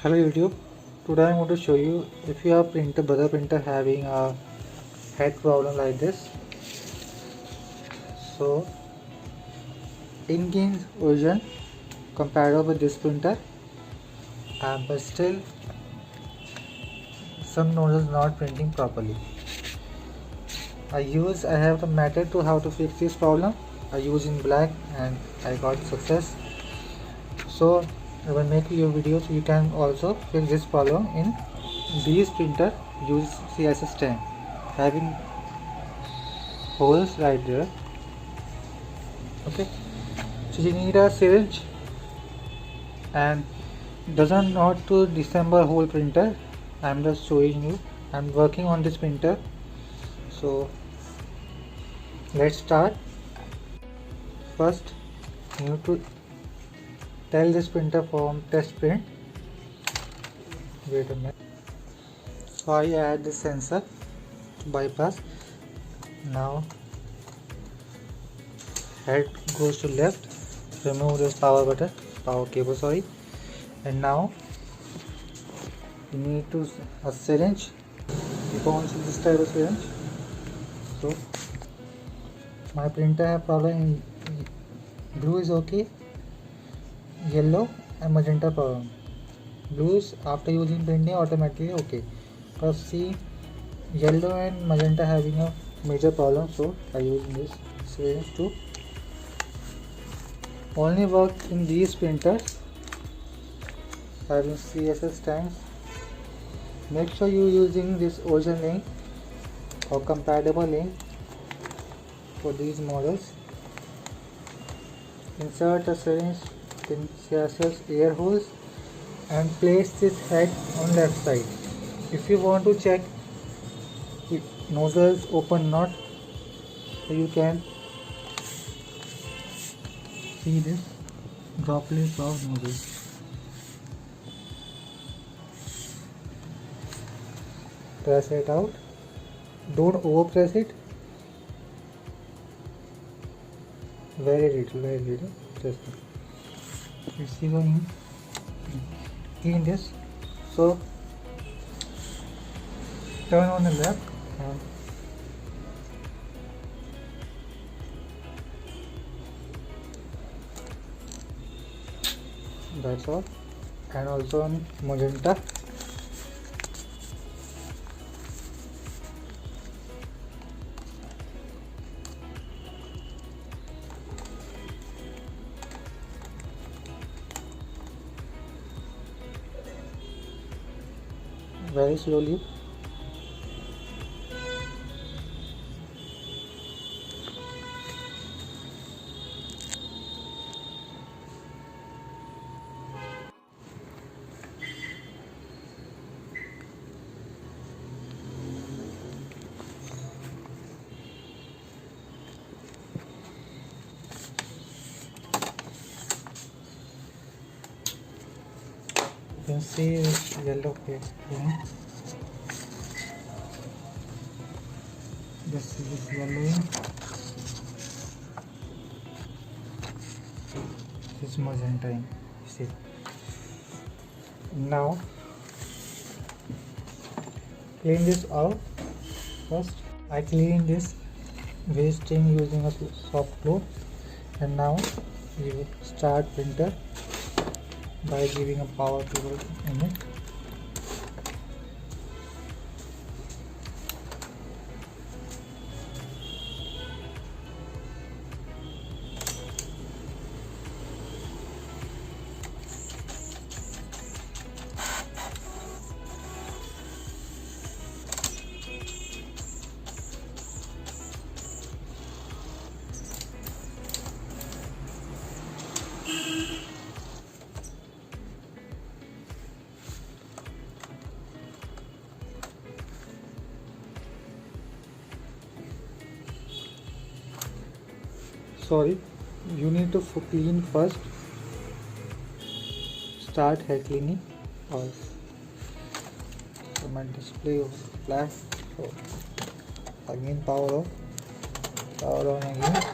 Hello YouTube. Today I'm going to show you if your brother printer having a head problem like this. So in-game version compatible with this printer, but still some nodes not printing properly. I have the method to how to fix this problem. I use in black and I got success. So I will make your video so you can also fix this problem in these printer. Use CSS10 having holes right there. Okay, so you need a syringe and doesn't not to disassemble whole printer. I'm just showing you. I'm working on this printer, so let's start. First you need to tell this printer from test print. Wait a minute. So I add the sensor to bypass. Now head goes to left, remove this power cable, sorry, and now you need to a syringe. You can see this type of syringe. So my printer have problem in blue is okay, yellow and magenta problem. Blue is after using printing automatically okay, but see yellow and magenta having a major problem, so I use this syringe to only work in these printers having CSS tags. Make sure you using this original link or compatible link for these models. Insert a syringe in CSS air holes and place this head on left side. If you want to check if nozzles open not, so you can see this droplets of nozzle. Press it out. Don't over press it. Very little. Just it's going clean this. So turn on the left. That's all. And also on magenta. Very slowly. You can see this yellow plate. This is yellowing. This magenta. See. Now clean this out. First I clean this waste thing using a soft cloth, and now you start printer by giving a power cable in it. Sorry, you need to clean first. Start head cleaning. Or my display flash. So again power on again.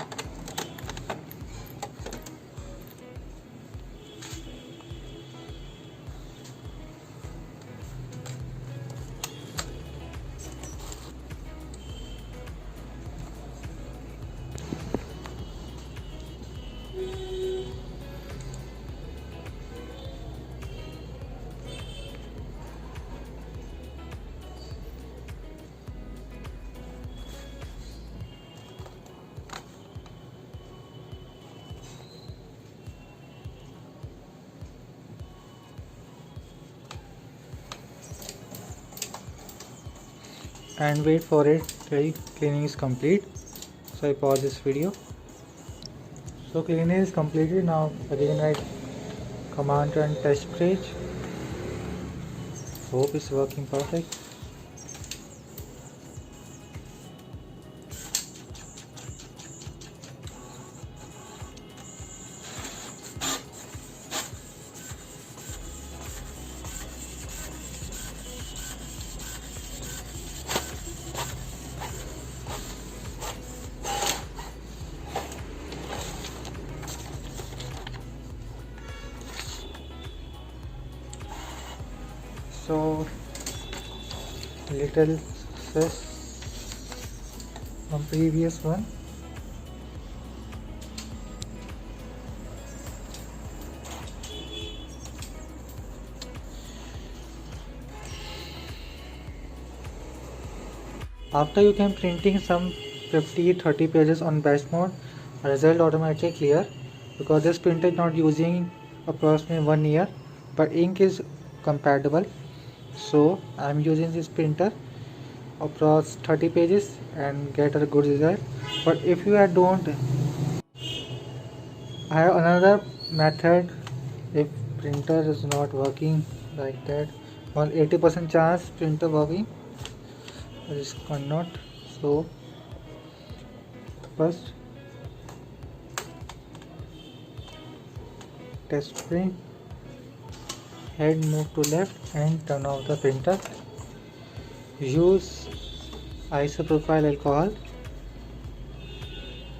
and wait for it till cleaning is complete. So I pause this video. So cleaning is completed. Now again write command run test page. Hope it's working perfect. So little success from previous one. After you can printing some 50-30 pages on batch mode, result automatically clear because this printer is not using approximately 1 year, but ink is compatible. So I am using this printer across 30 pages and get a good result. But if you don't, I have another method. If printer is not working like that, well, 80% chance printer working, this cannot. So first test print, head move to left and turn off the printer. Use isopropyl alcohol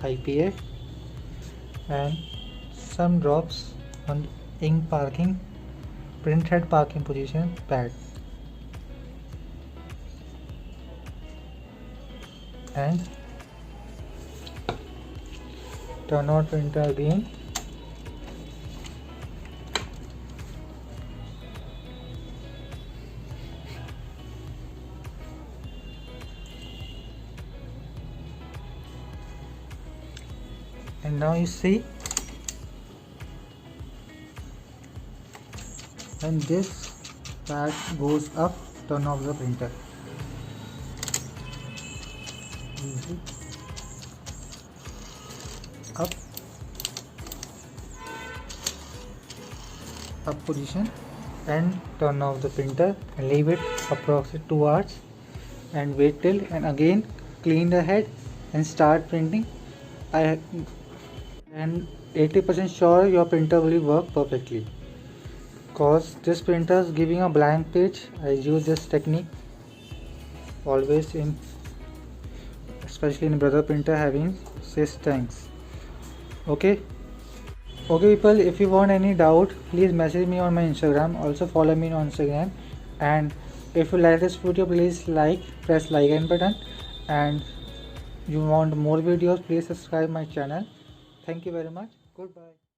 IPA and some drops on ink parking, print head parking position pad, and turn on printer again. And now you see when this pad goes up, turn off the printer. Up position and turn off the printer and leave it approximately 2 hours and wait till, and again clean the head and start printing. I am 80% sure your printer will work perfectly because this printer is giving a blank page. I use this technique always in, especially in brother printer having sys tanks. Okay people, if you want any doubt, please message me on my Instagram. Also follow me on Instagram, and if you like this video, please press like button, and you want more videos, please subscribe my channel. Thank you very much. Goodbye.